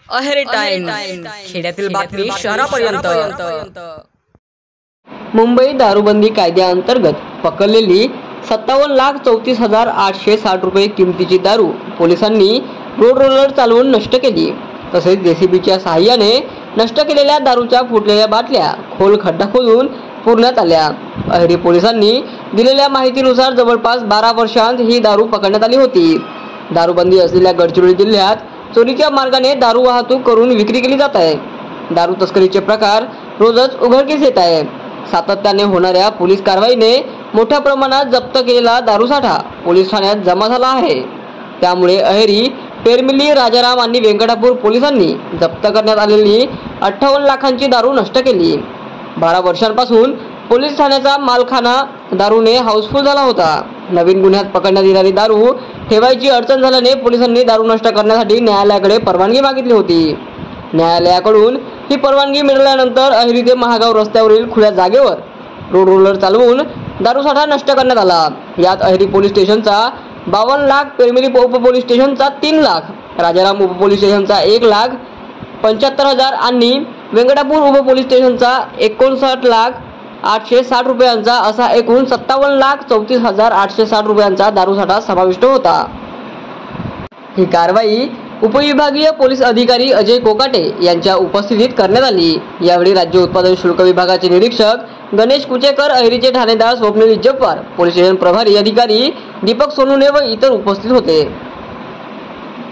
Aheri times, खेड्यातील बातमी शहरापर्यंत। मुंबई दारूबंदी कायद्याअंतर्गत पकडलेली 57,34,860 रुपये किमतीची दारू पोलिसांनी रोड रोलर चालवून नष्ट केली। तसेच जेसीबीच्या सहाय्याने नष्ट केलेल्या दारूच्या फुटलेल्या बाटल्या खोल खड्डा खोदून पुरण्यात आल्या। अहेरी पोलिसांनी दिलेल्या माहितीनुसार जवळपास 12 वर्षांत ही दारू पकडण्यात आली होती। दारूबंदी असलेल्या गडचिरोली जिल्ह्यात चोरीच्या मार्गाने दारू वाहतूक करून विक्री केली जात आहे। दारू तस्करीचे प्रकार रोजच उघडकीस येत आहे। सातत्याने होणाऱ्या पोलीस कारवाईने मोठ्या प्रमाणात जप्त केलेला दारूसाठा पोलीस ठाण्यात जमा झाला आहे। त्यामुळे अहेरी, पेरमिली, राजाराम आणि व्यंकटापूर पोलिसांनी जप्त करण्यात आलेली 58 लाखांची दारू नष्ट केली। 12 वर्षांपासून पोलीस ठाण्याचा मालखाना दारूने हाऊसफुल झाला होता। नवीन गुन्ह्यात पकडण्यात येणारी दारू ठेवायची अडचण झाल्याने पोलिसांनी दारू नष्ट करण्यासाठी न्यायालयाकडे परवानगी मागितली होती। न्यायालयाकडून ही परवानगी मिळाल्यानंतर अहेरी ते महागाव रस्त्यावरील खुल्या जागेवर रोड रोलर चालवून दारूसाठा नष्ट करण्यात आला। यात अहेरी पोलीस स्टेशनचा 52 लाख, पेरमिली उपपोलीस स्टेशनचा 3 लाख, राजाराम उपपोलीस स्टेशनचा 1,75,000 आणि व्यंकटापूर उपपोलीस स्टेशनचा 59,860 रुपयांचा असा एकूण 57,34,860 रुपयांचा दारूसाठा समाविष्ट होता। ही कारवाई उपविभागीय पोलीस अधिकारी अजय कोकाटे यांच्या उपस्थितीत करण्यात आली। यावेळी राज्य उत्पादन शुल्क विभागाचे निरीक्षक गणेश कुचेकर, अहेरीचे ठाणेदार स्वप्नील इज्जप्पार, पोलीस स्टेशन प्रभारी अधिकारी दीपक सोनुने व इतर उपस्थित होते।